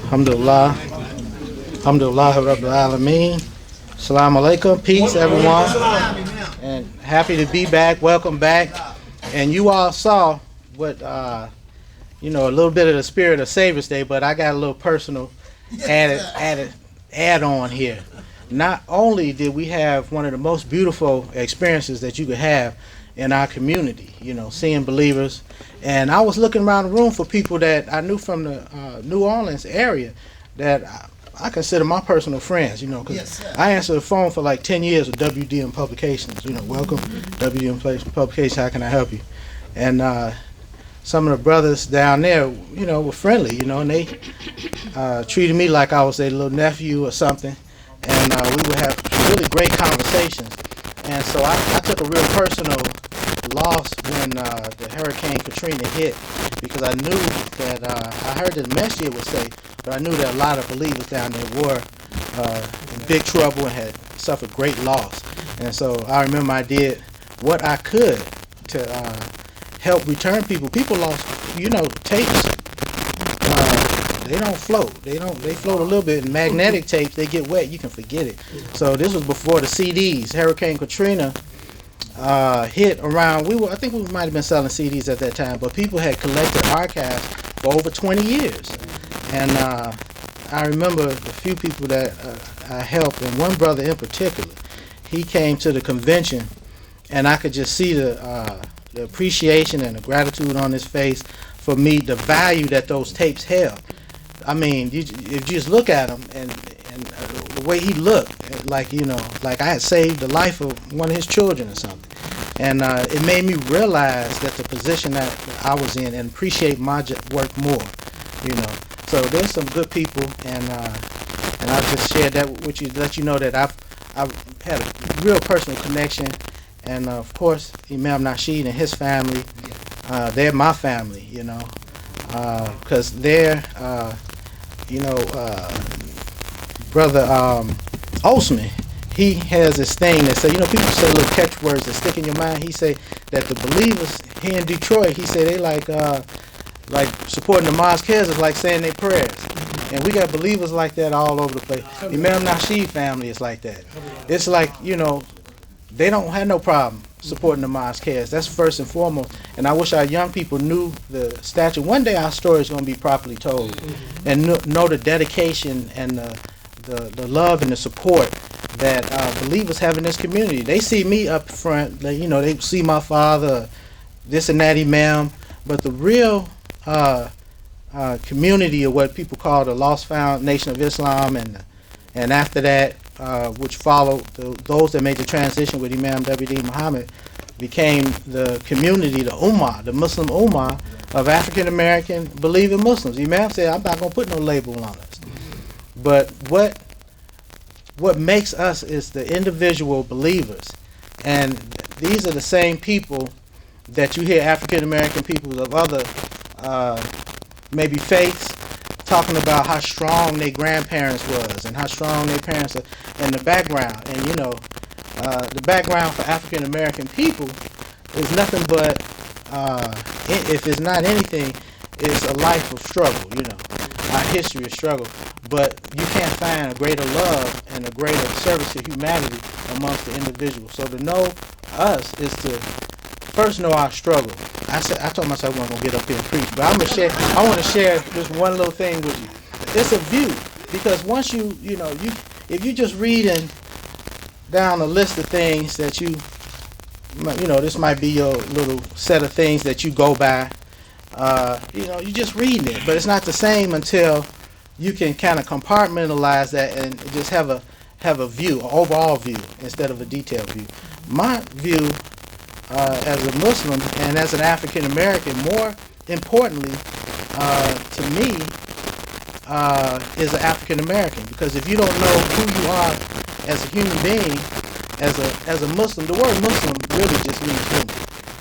Alhamdulillah. Alhamdulillah Rabbil Alameen. Assalamu alaikum. Peace, everyone. And happy to be back. Welcome back. And you all saw what, a little bit of the spirit of Savior's Day, but I got a little personal add on here. Not only did we have one of the most beautiful experiences that you could have in our community, seeing believers. And I was looking around the room for people that I knew from the New Orleans area that I consider my personal friends, because I answered the phone for like 10 years with WDM Publications. Welcome, WDM Publications, how can I help you? And some of the brothers down there, were friendly, and they treated me like I was their little nephew or something. And we would have really great conversations. And so I took a real personal loss when the Hurricane Katrina hit, because I knew that I heard that the message would say, but I knew that a lot of believers down there were in big trouble and had suffered great loss. And so I remember I did what I could to help return people. People lost, tapes. They don't float. They float a little bit. And magnetic tapes, they get wet, you can forget it. So this was before the CDs. Hurricane Katrina hit around. I think we might have been selling CDs at that time, but people had collected archives for over 20 years. And I remember a few people that I helped, and one brother in particular. He came to the convention, and I could just see the appreciation and the gratitude on his face for me, the value that those tapes held. I mean, if you just look at him and the way he looked, like I had saved the life of one of his children or something. And it made me realize that the position that I was in and appreciate my work more, So there's some good people, and I just shared that with you to let you know that I've had a real personal connection. And of course, Imam Nasheed and his family, they're my family, because they're, Brother Osman, he has this thing that say, people say little catchwords that stick in your mind. He say that the believers here in Detroit, he say they like supporting the Mosque is like saying their prayers. And we got believers like that all over the place. Imam Nasheed family is like that. It's like, they don't have no problem supporting the Mosque. That's first and foremost. And I wish our young people knew the statue. One day our story is going to be properly told, and know the dedication and the love and the support that believers have in this community. They see me up front, they see my father, this and that Imam, but the real community of what people call the Lost Found Nation of Islam, and after that, which followed those that made the transition with Imam W.D. Mohammed, became the community, the Ummah, the Muslim Ummah of African American believing Muslims. Imam said, I'm not going to put no label on us. But what makes us is the individual believers. And these are the same people that you hear African American people of other maybe faiths talking about how strong their grandparents was and how strong their parents are, and the background. And the background for African American people is nothing but, if it's not anything, it's a life of struggle. Our history of struggle. But you can't find a greater love and a greater service to humanity amongst the individuals. So to know us is to first know our struggle. I told myself I wasn't gonna get up here and preach, but I want to share just one little thing with you. It's a view, because once if you just reading down a list of things that this might be your little set of things that you go by. You just reading it, but it's not the same until you can kind of compartmentalize that and just have a view, an overall view, instead of a detailed view. My view as a Muslim and as an African American, more importantly to me, is an African American, because if you don't know who you are as a human being, as a Muslim, the word Muslim really just means human.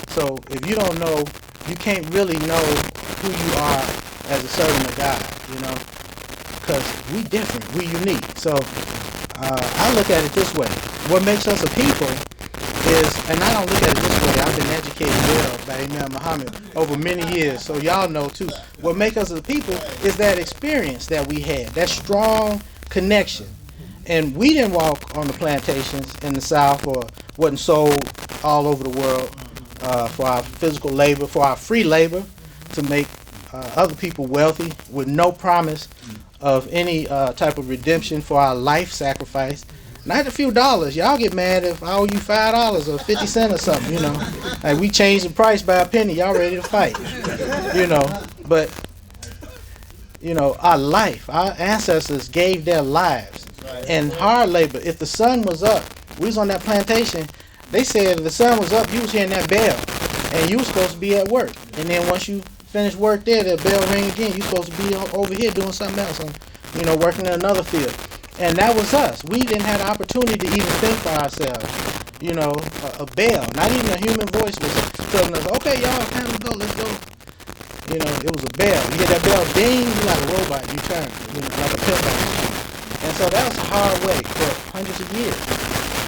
So if you don't know, you can't really know who you are as a servant of God, because we different, we unique. So I look at it this way: what makes us a people is, and I don't look at it this way, I've been educated well by Imam Mohammed over many years, so y'all know too. What makes us a people is that experience that we had, that strong connection. And we didn't walk on the plantations in the South, or wasn't sold all over the world for our physical labor, for our free labor to make other people wealthy with no promise of any type of redemption for our life sacrifice. Not a few dollars. Y'all get mad if I owe you $5 or 50 cents or something, you know. Like, we changed the price by a penny, y'all ready to fight, you know. But, you know, our life, our ancestors gave their lives and hard labor. If the sun was up, we was on that plantation, they said if the sun was up, you was hearing that bell, and you was supposed to be at work. And then once you finish work there, that bell ring again, you supposed to be over here doing something else, you know, working in another field. And that was us. We didn't have the opportunity to even think for ourselves. You know, a bell, not even a human voice was telling us, okay, y'all, time to go, let's go. You know, it was a bell. You hear that bell ding, you like a robot, you turn, you know, like a pinball. And so that was a hard way for hundreds of years.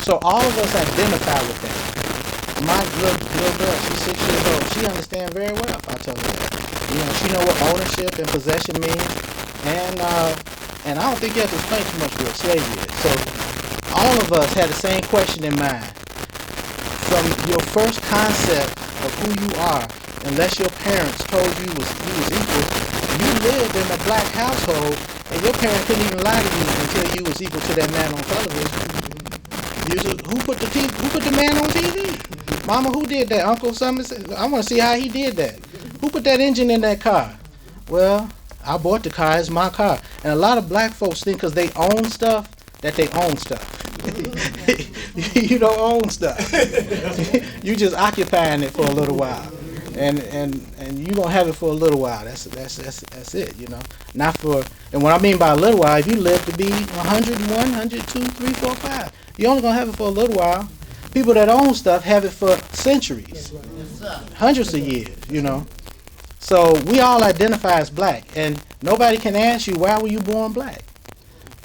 So all of us identify with that. My little girl, she's 6 years old. She understands very well if I tell her that. You know, she know what ownership and possession means. And I don't think you have to explain too much what slavery is. So all of us had the same question in mind. From your first concept of who you are, unless your parents told you you was equal, you lived in a black household, and your parents couldn't even lie to you until you was equal to that man on television. Who put the man on TV? Mama, who did that? Uncle something? I want to see how he did that. Who put that engine in that car? Well, I bought the car, it's my car. And a lot of black folks think because they own stuff, that they own stuff. You don't own stuff. You just occupying it for a little while. And you gonna have it for a little while. That's it, you know. Not for, and what I mean by a little while, if you live to be 101, 102, 3, 4, 5, you're only gonna have it for a little while. People that own stuff have it for centuries, hundreds of years, you know. So we all identify as black, and nobody can ask you, why were you born black?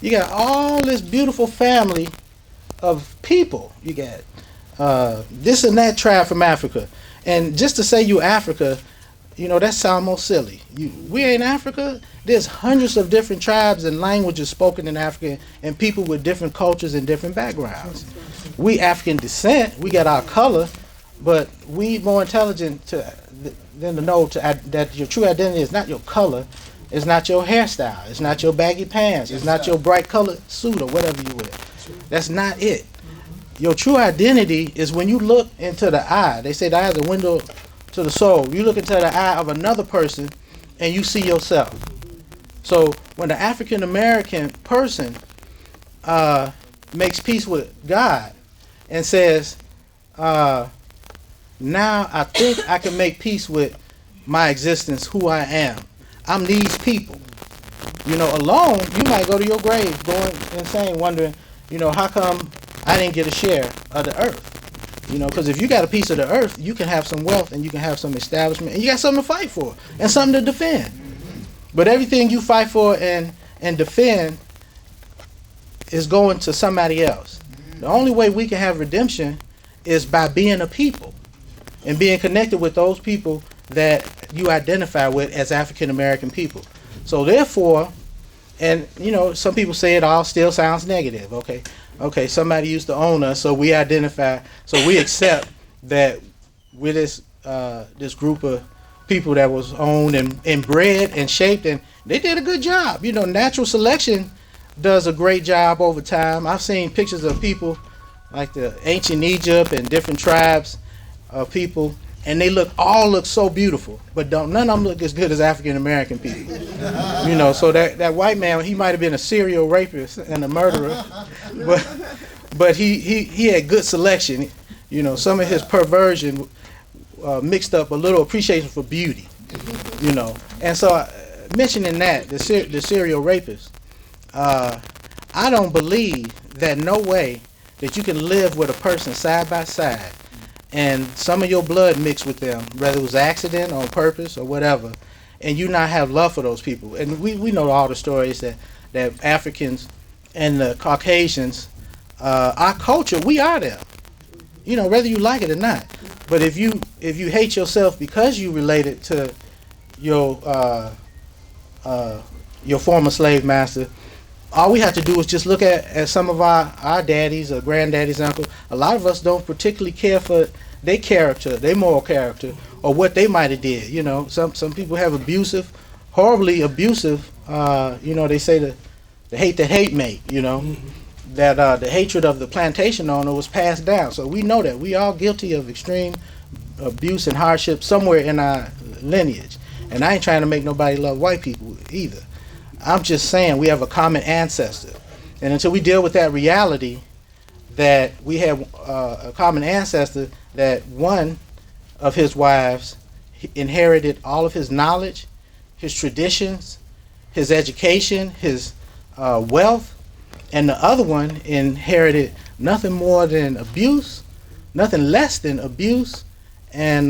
You got all this beautiful family of people. You got this and that tribe from Africa. And just to say you Africa, you know, that sounds almost silly. We ain't Africa. There's hundreds of different tribes and languages spoken in Africa, and people with different cultures and different backgrounds. We African descent, we got our color, but we more intelligent than to know that your true identity is not your color, it's not your hairstyle, it's not your baggy pants, it's not your bright colored suit or whatever you wear. That's not it. Your true identity is when you look into the eye. They say the eye is a window to the soul. You look into the eye of another person and you see yourself. So when the African American person makes peace with God and says, now I think I can make peace with my existence, who I am. I'm these people. You know, alone, you might go to your grave going insane, wondering, you know, how come I didn't get a share of the earth? You know, because if you got a piece of the earth, you can have some wealth and you can have some establishment and you got something to fight for and something to defend. But everything you fight for and defend is going to somebody else. The only way we can have redemption is by being a people and being connected with those people that you identify with as African American people. So therefore, and you know, some people say it all still sounds negative. Okay, somebody used to own us, so we identify, so we accept that we're this group of people that was owned and bred and shaped, and they did a good job. You know, natural selection does a great job over time. I've seen pictures of people like the ancient Egypt and different tribes of people, and they all look so beautiful, but none of them look as good as African American people. You know, so that white man, he might have been a serial rapist and a murderer, but he had good selection. You know, some of his perversion mixed up a little appreciation for beauty. You know, and so mentioning that the serial rapist, I don't believe that no way that you can live with a person side by side and some of your blood mixed with them, whether it was accident or on purpose or whatever, and you not have love for those people. And we know all the stories that Africans and the Caucasians, our culture, we are them. whether you like it or not. But if you hate yourself because you related to your former slave master, all we have to do is just look at some of our daddies or granddaddies, uncles. A lot of us don't particularly care for their character, their moral character, or what they might have did. Some people have horribly abusive. They say the hate that hate make. That the hatred of the plantation owner was passed down. So we know that we all guilty of extreme abuse and hardship somewhere in our lineage. And I ain't trying to make nobody love white people either. I'm just saying we have a common ancestor. And until we deal with that reality that we have a common ancestor, that one of his wives inherited all of his knowledge, his traditions, his education, his wealth, and the other one inherited nothing more than abuse, nothing less than abuse, and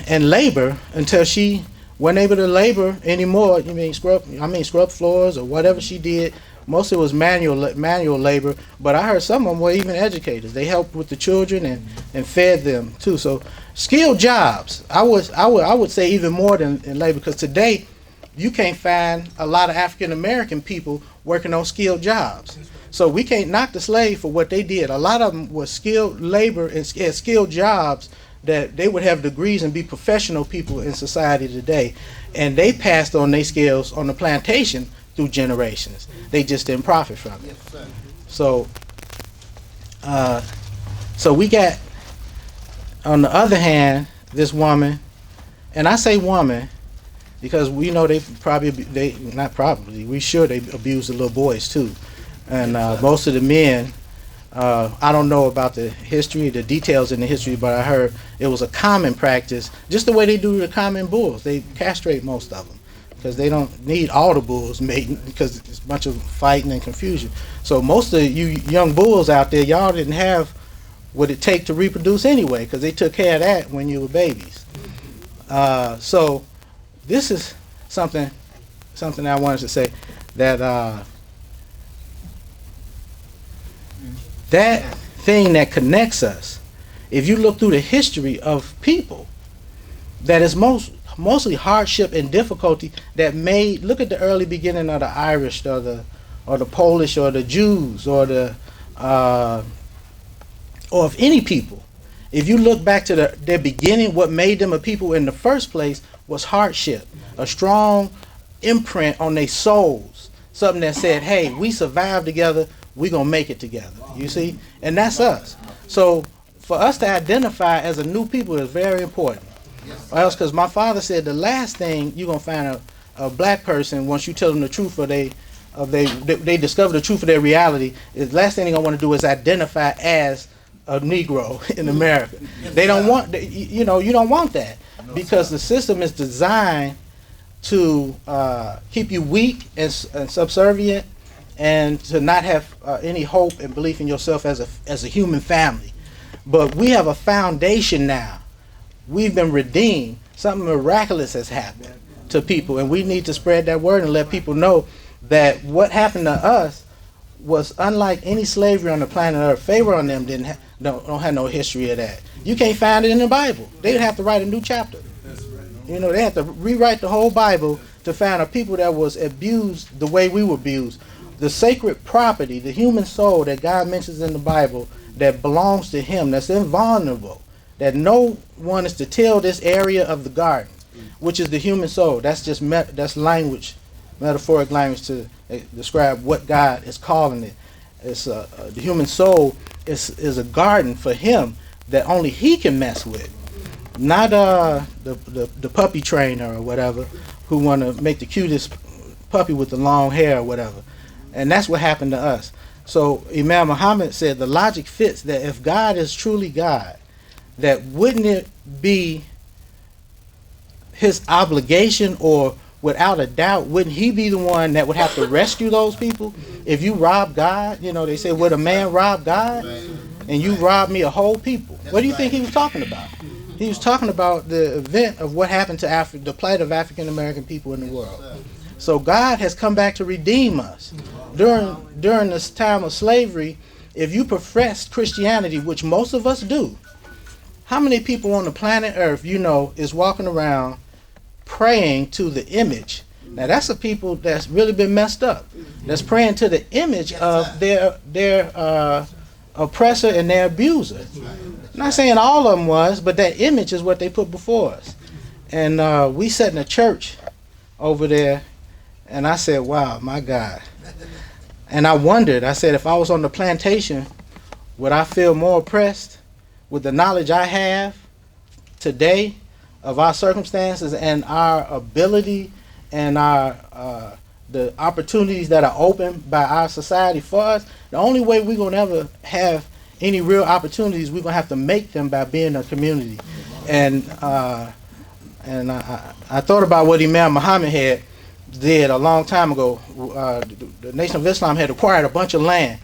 labor until she wasn't able to labor anymore. Scrub floors or whatever she did. Most of it was manual labor, but I heard some of them were even educators. They helped with the children and fed them too. So skilled jobs, I would say even more than labor, because today you can't find a lot of African American people working on skilled jobs. So we can't knock the slave for what they did. A lot of them were skilled labor and skilled jobs that they would have degrees and be professional people in society today. And they passed on their skills on the plantation through generations. They just didn't profit from it. So we got, on the other hand, this woman, and I say woman because we know we sure they abuse the little boys too. And most of the men, I don't know about the details in the history, but I heard it was a common practice, just the way they do the common bulls. They castrate most of them because they don't need all the bulls mating, because it's a bunch of fighting and confusion. So most of you young bulls out there, y'all didn't have what it take to reproduce anyway, because they took care of that when you were babies. So this is something I wanted to say, that that thing that connects us, if you look through the history of people, that is mostly hardship and difficulty that made, look at the early beginning of the Irish or the Polish or the Jews or of any people. If you look back to their beginning, what made them a people in the first place was hardship, a strong imprint on their souls, something that said, hey, we survived together, we're going to make it together, you see? And that's us. So for us to identify as a new people is very important. Or else, because my father said the last thing you're going to find a black person, once you tell them the truth, or they discover the truth of their reality, is the last thing they're going to want to do is identify as a Negro in America. They don't want, you don't want that, because the system is designed to keep you weak and subservient, and to not have any hope and belief in yourself as a human family. But we have a foundation now. We've been redeemed. Something miraculous has happened to people, and we need to spread that word and let people know that what happened to us was unlike any slavery on the planet Earth. Favor on them don't have no history of that. You can't find it in the Bible. They'd have to write a new chapter. They have to rewrite the whole Bible to find a people that was abused the way we were abused. The sacred property, the human soul that God mentions in the Bible, that belongs to Him, that's invulnerable, that no one is to till this area of the garden, which is the human soul. That's just that's language, metaphoric language to describe what God is calling it. It's the human soul is a garden for Him that only He can mess with, not the puppy trainer or whatever who want to make the cutest puppy with the long hair or whatever. And that's what happened to us. So Imam Mohammed said the logic fits that if God is truly God, that wouldn't it be His obligation, or without a doubt, wouldn't He be the one that would have to rescue those people? If you rob God, they say, would a man rob God? And you robbed me, a whole people. What do you think He was talking about? He was talking about the event of what happened to the plight of African American people in the world. So God has come back to redeem us. During this time of slavery, if you profess Christianity, which most of us do, how many people on the planet Earth, is walking around praying to the image? Now that's the people that's really been messed up. That's praying to the image of their oppressor and their abuser. I'm not saying all of them was, but that image is what they put before us. And we sat in a church over there, and I said, wow, my God. And I wondered, I said, if I was on the plantation, would I feel more oppressed with the knowledge I have today of our circumstances and our ability and the opportunities that are open by our society for us? The only way we're going to ever have any real opportunities, we're going to have to make them by being a community. And I thought about what Imam Mohammed did a long time ago. The Nation of Islam had acquired a bunch of land.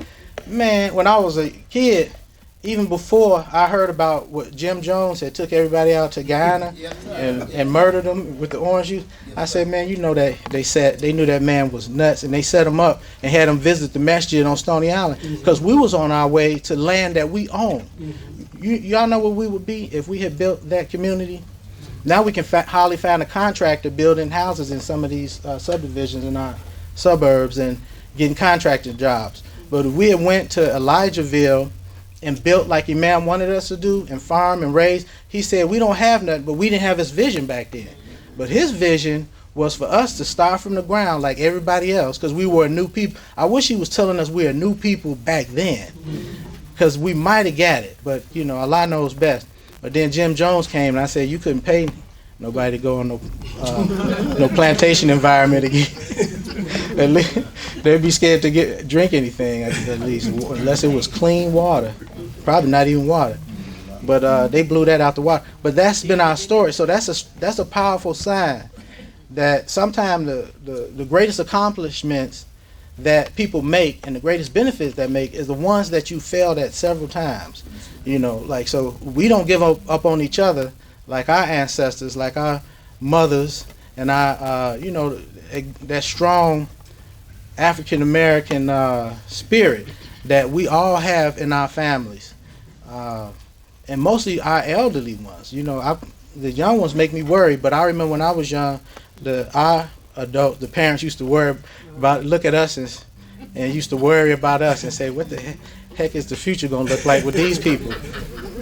Man, when I was a kid, even before I heard about what Jim Jones had took everybody out to Guyana and murdered them with the orange juice, I said, man, that they knew that man was nuts, and they set him up and had him visit the masjid on Stony Island because we was on our way to land that we own. Y'all know where we would be if we had built that community? Now we can hardly find a contractor building houses in some of these subdivisions in our suburbs and getting contractor jobs. But if we had went to Elijahville and built like Imam wanted us to do and farm and raise, he said we don't have nothing, but we didn't have his vision back then. But his vision was for us to start from the ground like everybody else because we were a new people. I wish he was telling us we're a new people back then because we might have got it, but Allah knows best. But then Jim Jones came, and I said, you couldn't pay nobody to go on no plantation environment again. They'd be scared to drink anything, at least, unless it was clean water. Probably not even water. But they blew that out the water. But that's been our story. So that's a powerful sign that sometimes the greatest accomplishments that people make and the greatest benefits that make is the ones that you failed at several times. So we don't give up on each other like our ancestors, like our mothers, and our, that strong African American spirit that we all have in our families, and mostly our elderly ones. The young ones make me worry, but I remember when I was young, the parents used to worry about, look at us and used to worry about us and say, what the heck is the future going to look like with these people?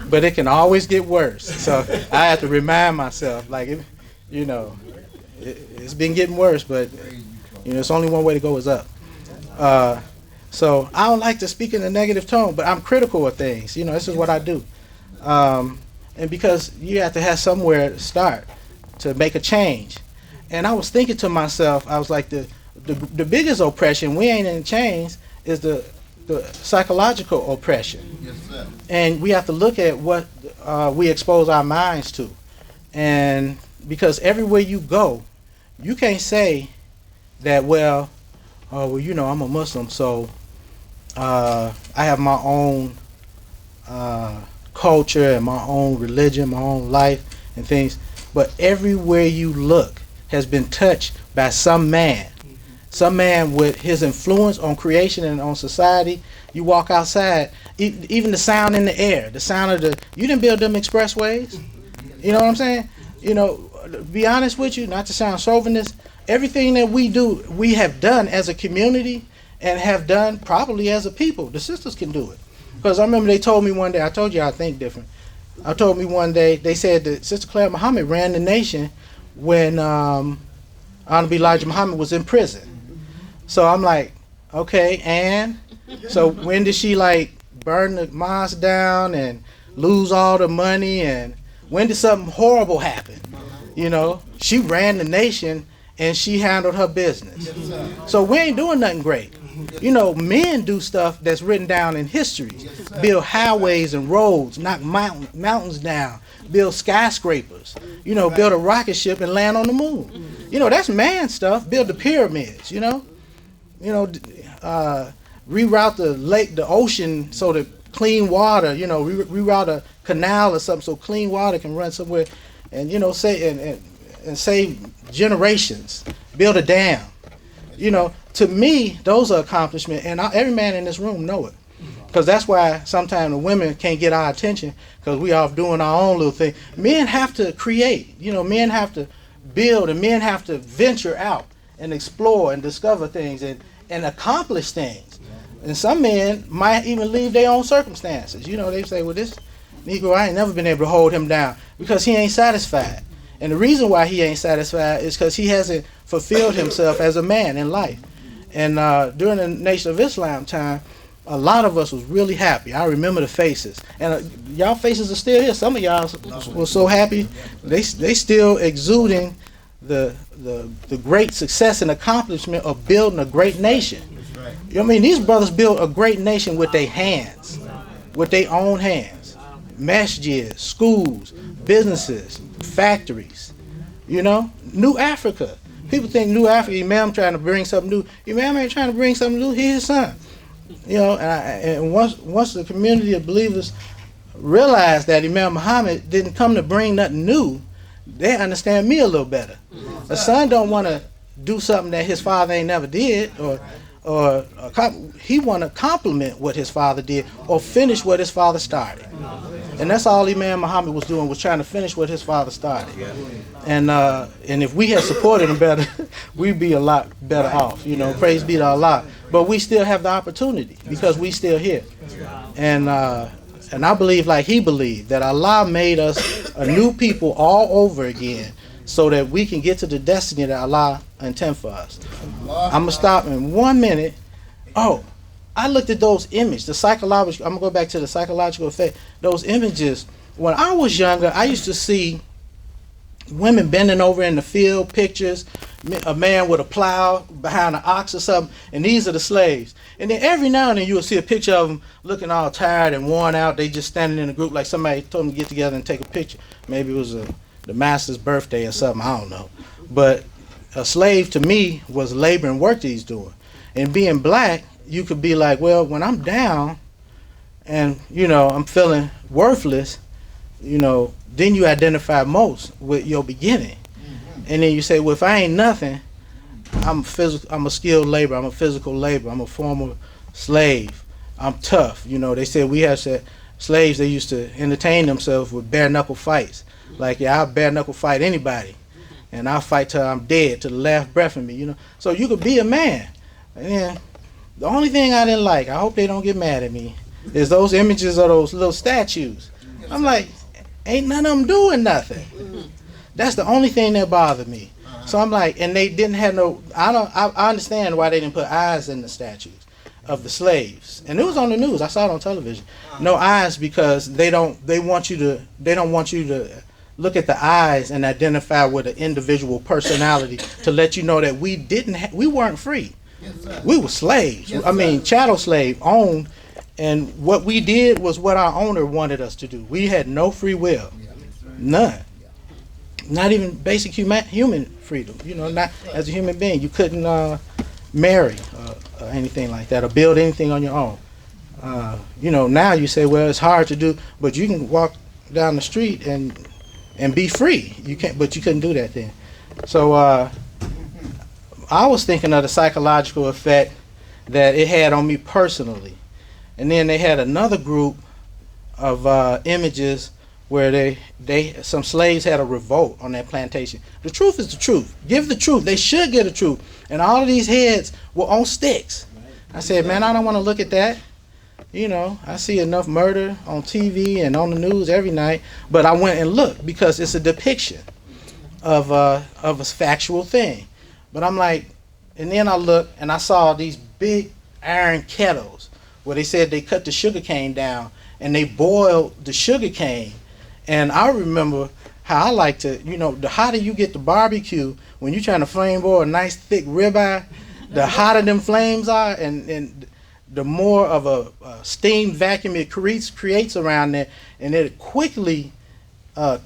But it can always get worse. So I have to remind myself, it's been getting worse, but it's only one way to go is up. So I don't like to speak in a negative tone, but I'm critical of things. This is what I do. And because you have to have somewhere to start to make a change. And I was thinking to myself, I was like, the biggest oppression, we ain't in chains, is the psychological oppression. Yes, sir. And we have to look at what we expose our minds to. And because everywhere you go, you can't say that, I'm a Muslim, so I have my own culture and my own religion, my own life and things. But everywhere you look has been touched by some man with his influence on creation and on society. You walk outside, even the sound in the air, the sound of you didn't build them expressways. You know what I'm saying? To be honest with you, not to sound chauvinist, everything that we do, we have done as a community and have done properly as a people. The sisters can do it. Because I remember they told me one day, I told you I think different. I told me one day, they said that Sister Claire Muhammad ran the nation when Honorable Elijah Muhammad was in prison. So I'm like, okay, and? So when did she burn the mosque down and lose all the money, and when did something horrible happen? She ran the nation and she handled her business. So we ain't doing nothing great. Men do stuff that's written down in history. Build highways and roads, knock mountains down, build skyscrapers, build a rocket ship and land on the moon. That's man stuff. Build the pyramids, reroute the lake, the ocean so that clean water, reroute a canal or something so clean water can run somewhere and, and save generations. Build a dam. To me, those are accomplishments, and every man in this room know it. Because that's why sometimes the women can't get our attention, because we off doing our own little thing. Men have to create. Men have to build, and men have to venture out and explore and discover things and accomplish things. And some men might even leave their own circumstances. They say, well, this Negro, I ain't never been able to hold him down, because he ain't satisfied. And the reason why he ain't satisfied is because he hasn't fulfilled himself as a man in life. And during the Nation of Islam time, a lot of us was really happy. I remember the faces. And y'all faces are still here. Some of y'all were so happy. They still exuding the great success and accomplishment of building a great nation. These brothers built a great nation with their hands, with their own hands. Masjids, schools, businesses, factories. New Africa. People think New Africa, Imam trying to bring something new. Imam ain't trying to bring something new. He's his son. And once the community of believers realized that Imam Mohammed didn't come to bring nothing new, they understand me a little better. A son don't want to do something that his father ain't never did, or he want to complement what his father did or finish what his father started. And that's all Imam Muhammad was doing, was trying to finish what his father started. And if we had supported him better, we'd be a lot better off. Praise be to Allah. But we still have the opportunity, because we still here. And I believe, like he believed, that Allah made us a new people all over again, so that we can get to the destiny that Allah intends for us. I'm gonna stop in 1 minute. Oh, I looked at those images, the psychological. I'm gonna go back to the psychological effect. Those images. When I was younger, I used to see women bending over in the field, pictures, a man with a plow behind an ox or something, and these are the slaves. And then every now and then you will see a picture of them looking all tired and worn out. They just standing in a group, like somebody told them to get together and take a picture. Maybe it was the master's birthday or something, I don't know. But a slave to me was labor and work that he's doing. And being black, you could be like, well, when I'm down and, I'm feeling worthless, then you identify most with your beginning. And then you say, well, if I ain't nothing, I'm a skilled labor, I'm a physical labor, I'm a former slave, I'm tough. They said we have slaves, they used to entertain themselves with bare knuckle fights. Like, yeah, I'll bare knuckle fight anybody, and I'll fight till I'm dead, to the last breath of me. So you could be a man. And then the only thing I didn't like, I hope they don't get mad at me, is those images of those little statues. I'm like, ain't none of them doing nothing. That's the only thing that bothered me. So I'm like, and they didn't have no, I understand why they didn't put eyes in the statues of the slaves. And it was on the news, I saw it on television. No eyes, because they don't want you to look at the eyes and identify with an individual personality, to let you know that we weren't free. We were slaves. Chattel slave, owned, and what we did was what our owner wanted us to do. We had no free will. None. Not even basic human freedom. Not as a human being. You couldn't marry or anything like that, or build anything on your own. Now you say, well, it's hard to do, but you can walk down the street and be free. You can't, but you couldn't do that then. So I was thinking of the psychological effect that it had on me personally. And then they had another group of images where some slaves had a revolt on that plantation. The truth is the truth. Give the truth. They should get the truth. And all of these heads were on sticks. I said, man, I don't want to look at that. I see enough murder on TV and on the news every night. But I went and looked, because it's a depiction of a factual thing. But I'm like, and then I looked and I saw these big iron kettles where they said they cut the sugar cane down and they boiled the sugar cane. And I remember how I like to, the hotter you get the barbecue, when you're trying to flame boil a nice thick ribeye, the hotter them flames are, and the more of a steam vacuum it creates around there, and it quickly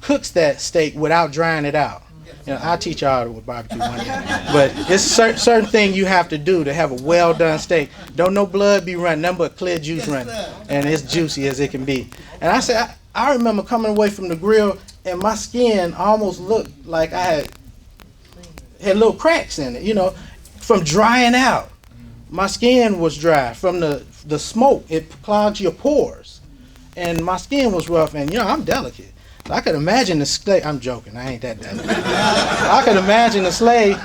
cooks that steak without drying it out. I'll teach y'all with barbecue one day. But it's certain thing you have to do to have a well done steak. Don't no blood be running, nothing but clear juice running, and it's juicy as it can be. And I said, I remember coming away from the grill, and my skin almost looked like I had little cracks in it, from drying out. My skin was dry from the the smoke, it clogs your pores. And my skin was rough, and I'm delicate. So I could imagine the slave. I'm joking, I ain't that delicate. I could imagine the slave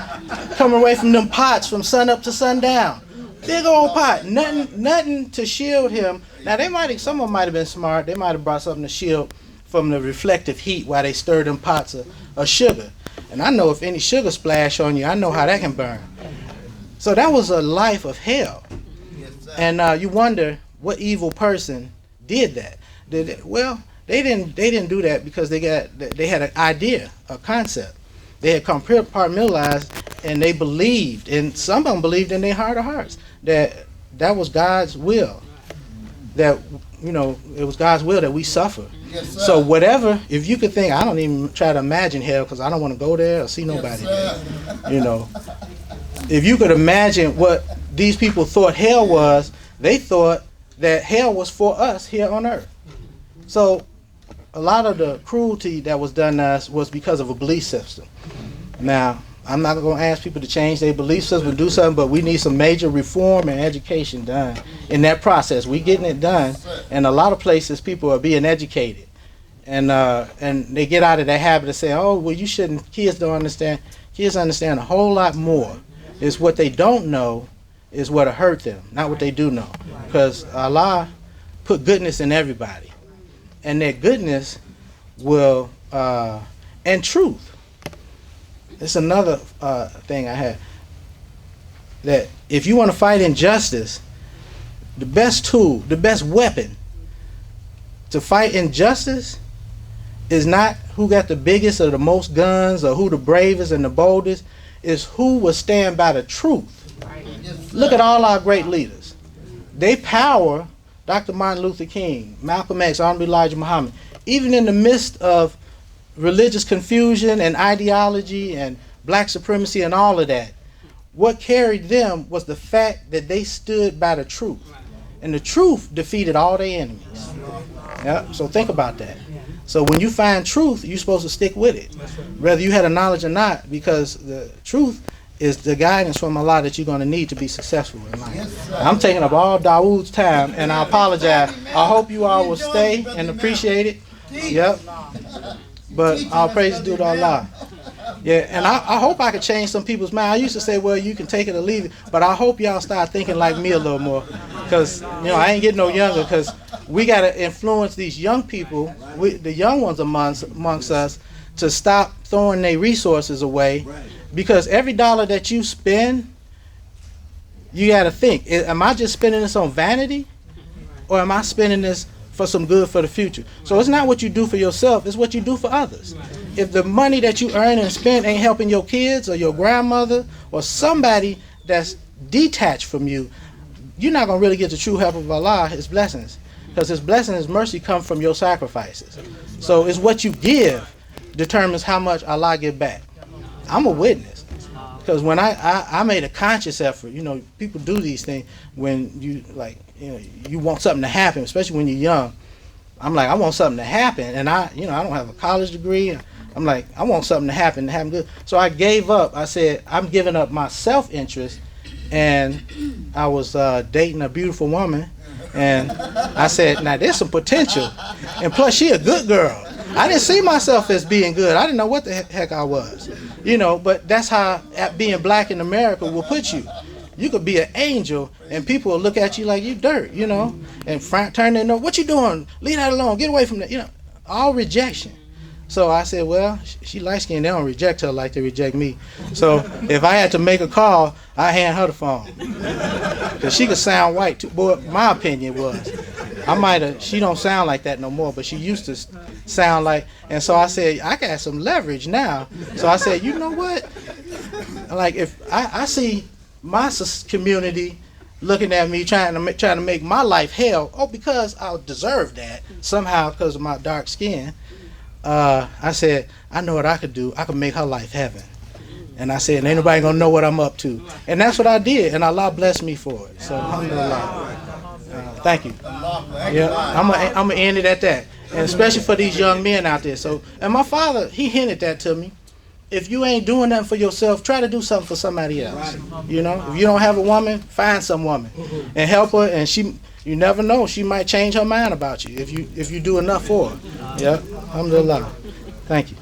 coming away from them pots from sun up to sundown. Big old pot, nothing to shield him. Now some of them might have been smart. They might have brought something to shield from the reflective heat while they stir them pots of sugar. And I know if any sugar splash on you, I know how that can burn. So that was a life of hell. And you wonder what evil person did that. Well, they didn't do that because they had an idea, a concept. They had compartmentalized, and they believed, and some of them believed in their heart of hearts that was God's will. That it was God's will that we suffer. Yes, so whatever, if you could think, I don't even try to imagine hell because I don't want to go there or see nobody there. If you could imagine what these people thought hell was, they thought that hell was for us here on earth. So a lot of the cruelty that was done to us was because of a belief system. Now, I'm not going to ask people to change their belief system, do something, but we need some major reform and education done in that process. We're getting it done, and a lot of places people are being educated, and they get out of that habit of saying, "Oh, well, you shouldn't." Kids don't understand. Kids understand a whole lot more. It's what they don't know is what'll hurt them, not what they do know, because Allah put goodness in everybody, and that goodness will and truth. It's another thing I had, that if you want to fight injustice, the best tool, the best weapon to fight injustice is not who got the biggest or the most guns or who the bravest and the boldest, is who will stand by the truth. Look at all our great leaders. They power, Dr. Martin Luther King, Malcolm X, Honorable Elijah Muhammad, even in the midst of religious confusion and ideology and black supremacy and all of that, what carried them was the fact that they stood by the truth. And the truth defeated all their enemies. Yeah, so think about that. So when you find truth, you're supposed to stick with it, whether you had a knowledge or not, because the truth is the guidance from Allah that you're going to need to be successful in life. I'm taking up all Dawood's time, and I apologize. I hope you all will stay and appreciate it. Yep. But all praise due to Allah. Yeah, and I hope I could change some people's mind. I used to say, well, you can take it or leave it, but I hope y'all start thinking like me a little more, because I ain't getting no younger, because we got to influence these young people, the young ones amongst us, to stop throwing their resources away, because every dollar that you spend, you got to think, am I just spending this on vanity, or am I spending this for some good for the future? So it's not what you do for yourself, it's what you do for others. If the money that you earn and spend ain't helping your kids or your grandmother or somebody that's detached from you, you're not going to really get the true help of Allah, His blessings. Because His blessing, His mercy come from your sacrifices. So it's what you give determines how much Allah give back. I'm a witness. Because when I made a conscious effort, people do these things when you want something to happen, especially when you're young. I'm like, I want something to happen, and I don't have a college degree. I'm like, I want something to happen good. So I gave up. I said, I'm giving up my self-interest, and I was dating a beautiful woman, and I said, now there's some potential, and plus she a good girl. I didn't see myself as being good. I didn't know what the heck I was, but that's how being black in America will put you. You could be an angel, and people will look at you like you dirt, and turn their nose. What you doing? Leave that alone. Get away from that. All rejection. So I said, well, she light-skinned. They don't reject her like they reject me. So if I had to make a call, I hand her the phone, because she could sound white too. Boy, my opinion was, she don't sound like that no more, but she used to sound like. And so I said, I got some leverage now. So I said, you know what? Like, if I see my community looking at me trying to make my life hell, because I deserve that somehow because of my dark skin, I said, I know what I could do. I could make her life heaven. And I said, ain't nobody gonna know what I'm up to. And that's what I did, and Allah blessed me for it. So alhamdulillah. Thank you. Yeah, I'm gonna end it at that, and especially for these young men out there. So, and my father, he hinted that to me. If you ain't doing nothing for yourself, try to do something for somebody else. If you don't have a woman, find some woman and help her, and You never know. She might change her mind about you if you do enough for her. Yeah. Alhamdulillah. Thank you.